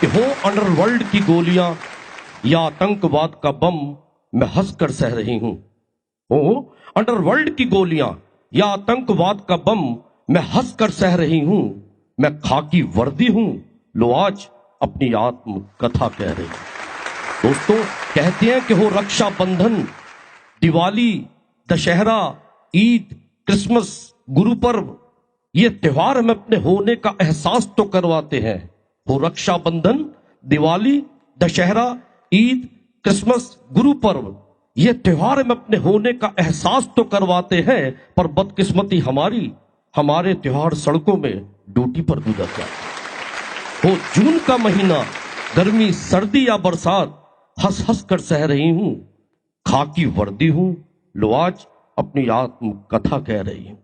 कि हो अंडरवर्ल्ड की गोलियां या आतंकवाद का बम, मैं हंसकर सह रही हूं। हो अंडरवर्ल्ड की गोलियां या आतंकवाद का बम, मैं हंसकर सह रही हूं। मैं खाकी वर्दी हूं, लो आज अपनी आत्म कथा कह रही हूं। दोस्तों, कहते हैं कि हो रक्षा बंधन, दिवाली, दशहरा, ईद, क्रिसमस, गुरु पर्व, ये त्योहार हमें अपने होने का एहसास तो करवाते हैं। हो रक्षा बंधन, दिवाली, दशहरा, ईद, क्रिसमस, गुरु पर्व, ये त्योहार हमें अपने होने का एहसास तो करवाते हैं, पर बदकिस्मती हमारी, हमारे त्योहार सड़कों में ड्यूटी पर गुजर जाते। हो जून का महीना, गर्मी, सर्दी या बरसात, हंस हंस कर सह रही हूं। खाकी वर्दी हूं, लो आज अपनी आत्म कथा कह रही हूं।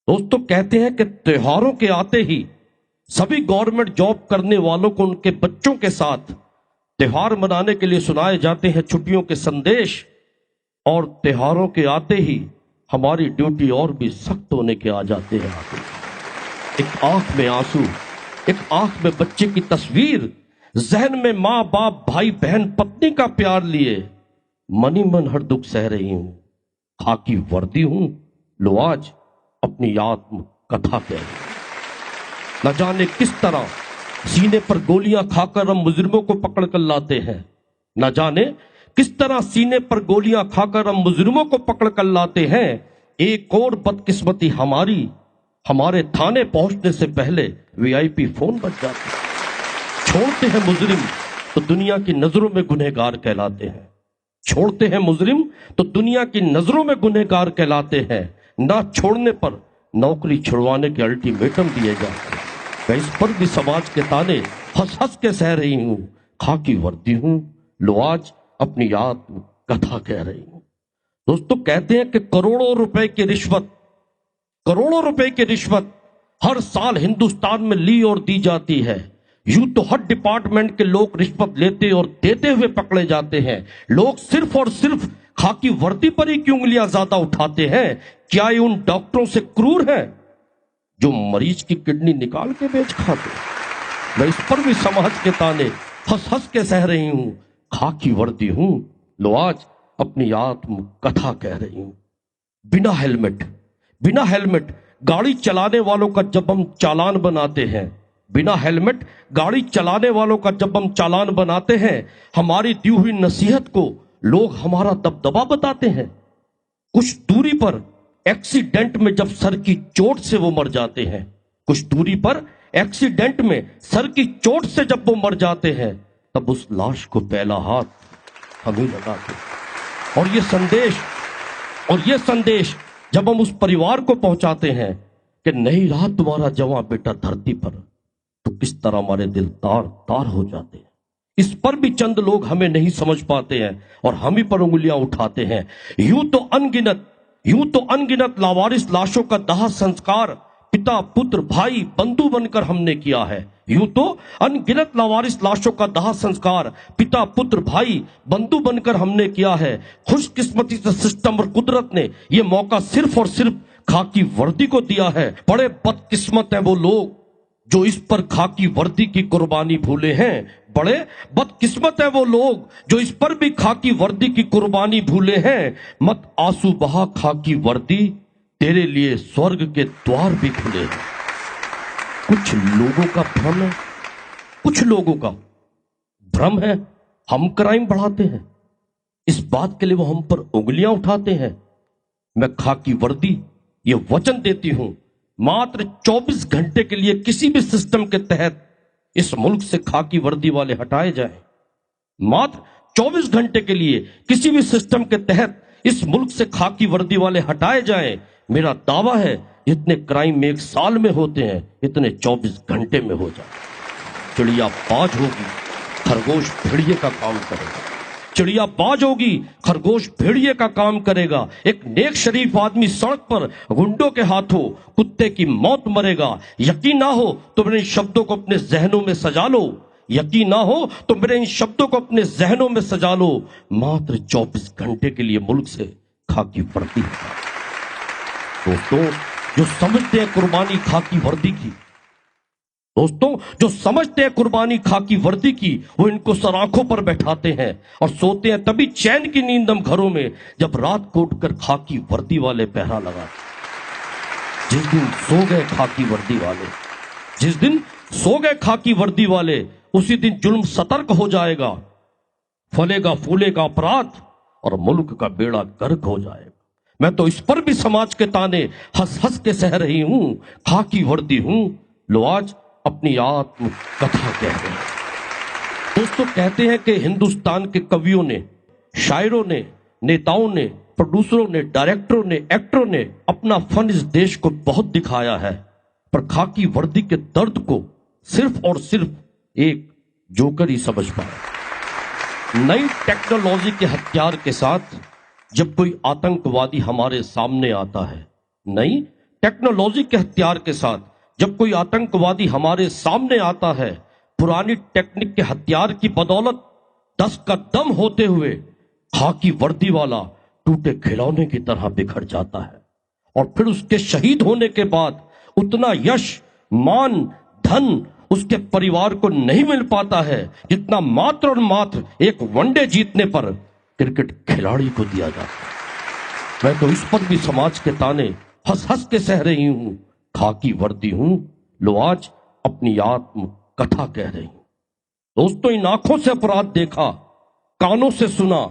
दोस्तों, कहते हैं कि त्योहारों के आते ही सभी गवर्नमेंट जॉब करने वालों को उनके बच्चों के साथ त्योहार मनाने के लिए सुनाए जाते हैं छुट्टियों के संदेश, और त्योहारों के आते ही हमारी ड्यूटी और भी सख्त होने के आ जाते हैं। एक आंख में आंसू, एक आंख में बच्चे की तस्वीर, जहन में मां बाप, भाई बहन, पत्नी का प्यार लिए मनी मन हर दुख सह रही हूं। खाकी वर्दी हूं, लो आज अपनी आत्म कथा कह रही हूं। न जाने किस तरह सीने पर गोलियां खाकर हम मुजरिमों को पकड़ कर लाते हैं। न जाने किस तरह सीने पर गोलियां खाकर हम मुजरिमों को पकड़ कर लाते हैं। एक और बदकिस्मती हमारी, हमारे थाने पहुंचने से पहले वीआईपी फोन बज जाते हैं। छोड़ते हैं मुजरिम तो दुनिया की नजरों में गुनहगार कहलाते हैं। छोड़ते हैं मुजरिम तो दुनिया की नजरों में गुनहगार कहलाते हैं। ना छोड़ने पर नौकरी छुड़वाने के अल्टीमेटम दिए जाते हैं। मैं इस पर भी समाज के ताने हंस हंस के सह रही हूं। खाकी वर्दी हूं, लो आज अपनी आत्म कथा कह रही हूं। दोस्तों, कहते हैं कि करोड़ों रुपए की रिश्वत, करोड़ों रुपए की रिश्वत हर साल हिंदुस्तान में ली और दी जाती है। यूं तो हर डिपार्टमेंट के लोग रिश्वत लेते और देते हुए पकड़े जाते हैं। लोग सिर्फ और सिर्फ खाकी वर्दी पर ही क्यों उंगलियां ज्यादा उठाते हैं? क्या ये उन डॉक्टरों से क्रूर है जो मरीज की किडनी निकाल के बेच खाते? मैं इस पर भी समाज के ताने हंस हंस के सह रही हूं। खाकी वर्दी हूं, लो आज अपनी आत्म कथा कह रही हूं। बिना हेलमेट, बिना हेलमेट गाड़ी चलाने वालों का जब हम चालान बनाते हैं, बिना हेलमेट गाड़ी चलाने वालों का जब हम चालान बनाते हैं, हमारी दी हुई नसीहत को लोग हमारा दबदबा बताते हैं। कुछ दूरी पर एक्सीडेंट में जब सर की चोट से वो मर जाते हैं, कुछ दूरी पर एक्सीडेंट में सर की चोट से जब वो मर जाते हैं, तब उस लाश को पहला हाथ हम ही लगाते हैं। और ये संदेश जब हम उस परिवार को पहुंचाते हैं कि नहीं रहा तुम्हारा जवां बेटा धरती पर, तो किस तरह हमारे दिल तार तार हो जाते हैं। इस पर भी चंद लोग हमें नहीं समझ पाते हैं और हम ही पर उंगलियां उठाते हैं। यूं तो अनगिनत लावारिस लाशों का दाह संस्कार पिता, पुत्र, भाई, बंधु बनकर हमने किया है। यूं तो अनगिनत लावारिस लाशों का दाह संस्कार पिता, पुत्र, भाई, बंधु बनकर हमने किया है। खुशकिस्मती से सिस्टम और कुदरत ने यह मौका सिर्फ और सिर्फ खाकी वर्दी को दिया है। बड़े बदकिस्मत हैं वो लोग जो इस पर खाकी वर्दी की कुर्बानी भूले हैं। बड़े बदकिस्मत है वो लोग जो इस पर भी खाकी वर्दी की कुर्बानी भूले हैं। मत आंसू बहा खाकी वर्दी, तेरे लिए स्वर्ग के द्वार भी खुले हैं। कुछ लोगों का भ्रम है, कुछ लोगों का भ्रम है, हम क्राइम बढ़ाते हैं, इस बात के लिए वो हम पर उंगलियां उठाते हैं। मैं खाकी वर्दी ये वचन देती हूं, मात्र 24 घंटे के लिए किसी भी सिस्टम के तहत इस मुल्क से खाकी वर्दी वाले हटाए जाएं। मात्र 24 घंटे के लिए किसी भी सिस्टम के तहत इस मुल्क से खाकी वर्दी वाले हटाए जाएं। मेरा दावा है जितने क्राइम में एक साल में होते हैं, इतने 24 घंटे में हो जाए। चिड़िया बाज होगी, खरगोश भेड़िए का काम करेगा। चिड़िया बाज होगी, खरगोश भेड़िए का काम करेगा। एक नेक शरीफ आदमी सड़क पर गुंडों के हाथों कुत्ते की मौत मरेगा। यकीन ना हो तो मेरे इन शब्दों को अपने जहनों में सजा लो, यकीन ना हो तो मेरे इन शब्दों को अपने जहनों में सजा लो। मात्र 24 घंटे के लिए मुल्क से खाकी वर्दी है। दोस्तों, जो समझते हैं कुर्बानी खाकी वर्दी की, दोस्तों, जो समझते हैं कुर्बानी खाकी वर्दी की, वो इनको सर आंखों पर बैठाते हैं और सोते हैं तभी चैन की नींद हम घरों में, जब रात को उठकर खाकी वर्दी वाले पहरा लगाते। जिस दिन सो गए खाकी वर्दी वाले, जिस दिन सो गए खाकी वर्दी वाले, उसी दिन जुल्म सतर्क हो जाएगा, फलेगा फूलेगा अपराध और मुल्क का बेड़ा गर्क हो जाएगा। मैं तो इस पर भी समाज के ताने हंस हंस के सह रही हूं, खाकी वर्दी हूं, लो आज अपनी आत्म कथा कह रहे हैं। दोस्तों, कहते हैं कि हिंदुस्तान के कवियों ने, शायरों ने, नेताओं ने, प्रोड्यूसरों ने, डायरेक्टरों ने, एक्टरों ने अपना फन इस देश को बहुत दिखाया है, पर खाकी वर्दी के दर्द को सिर्फ और सिर्फ एक जोकर ही समझ पाया। नई टेक्नोलॉजी के हथियार के साथ जब कोई आतंकवादी हमारे सामने आता है, नई टेक्नोलॉजी के हथियार के साथ जब कोई आतंकवादी हमारे सामने आता है, पुरानी टेक्निक के हथियार की बदौलत 10 का दम होते हुए खाकी वर्दी वाला टूटे खिलौने की तरह बिखर जाता है। और फिर उसके शहीद होने के बाद उतना यश, मान, धन उसके परिवार को नहीं मिल पाता है जितना मात्र और मात्र एक वनडे जीतने पर क्रिकेट खिलाड़ी को दिया जाता है। मैं तो इस पर भी समाज के ताने हंस हंस के सह रही हूं, खाकी वर्दी हूं, लो आज अपनी आत्म कथा कह रही हूं। दोस्तों, इन आंखों से अपराध देखा, कानों से सुना,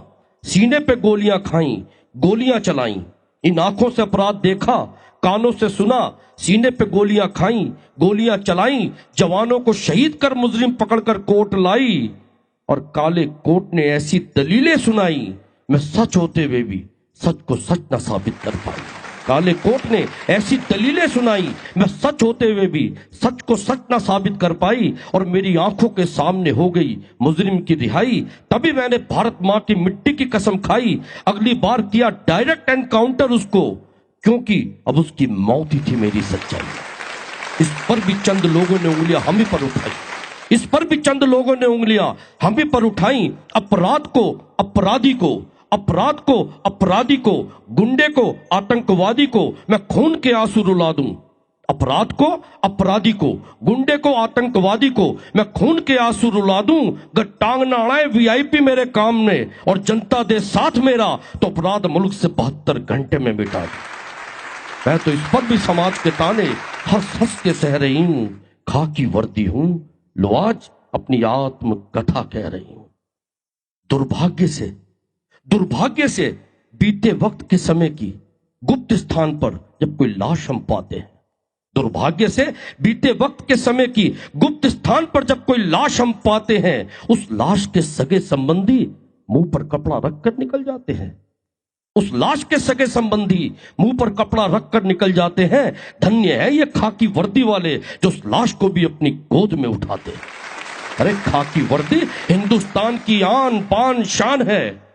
सीने पे गोलियां खाई, गोलियां चलाई। इन आंखों से अपराध देखा, कानों से सुना, सीने पे गोलियां खाई, गोलियां चलाई, जवानों को शहीद कर मुजरिम पकड़कर कोर्ट लाई, और काले कोर्ट ने ऐसी दलीलें सुनाई, मैं सच होते हुए भी सच को सच न साबित कर पाई। काले कोर्ट ने ऐसी दलीलें सुनाई, मैं सच होते हुए भी सच को सच न साबित कर पाई, और मेरी आंखों के सामने हो गई मुजरिम की रिहाई। तभी मैंने भारत मां की मिट्टी की कसम खाई, अगली बार किया डायरेक्ट एनकाउंटर उसको, क्योंकि अब उसकी मौत ही थी मेरी सच्चाई। इस पर भी चंद लोगों ने उंगलियां हम ही पर उठाई, इस पर भी चंद लोगों ने उंगलियां हम ही पर उठाई। अपराध को अपराधी को, अपराध को अपराधी को, गुंडे को आतंकवादी को मैं खून के आंसू रुला दूं। अपराध को अपराधी को, गुंडे को आतंकवादी को मैं खून के आंसू रुला दूं। अगर टांग ना अड़ाए वीआईपी मेरे काम में और जनता दे साथ मेरा, तो अपराध मुल्क से 72 घंटे में मिटा दूं। मैं तो इस पर भी समाज के ताने हंस हंस के सह रही हूं, खाकी वर्दी हूं, लो आज अपनी आत्म कथा कह रही हूं। दुर्भाग्य से बीते वक्त के समय की गुप्त स्थान पर जब कोई लाश हम पाते हैं, दुर्भाग्य से बीते वक्त के समय की गुप्त स्थान पर जब कोई लाश हम पाते हैं, उस लाश के सगे संबंधी मुंह पर कपड़ा रखकर निकल जाते हैं। उस लाश के सगे संबंधी मुंह पर कपड़ा रखकर निकल जाते हैं। धन्य है ये खाकी वर्दी वाले जो उस लाश को भी अपनी गोद में उठाते हैं। अरे खाकी वर्दी हिंदुस्तान की आन बान शान है।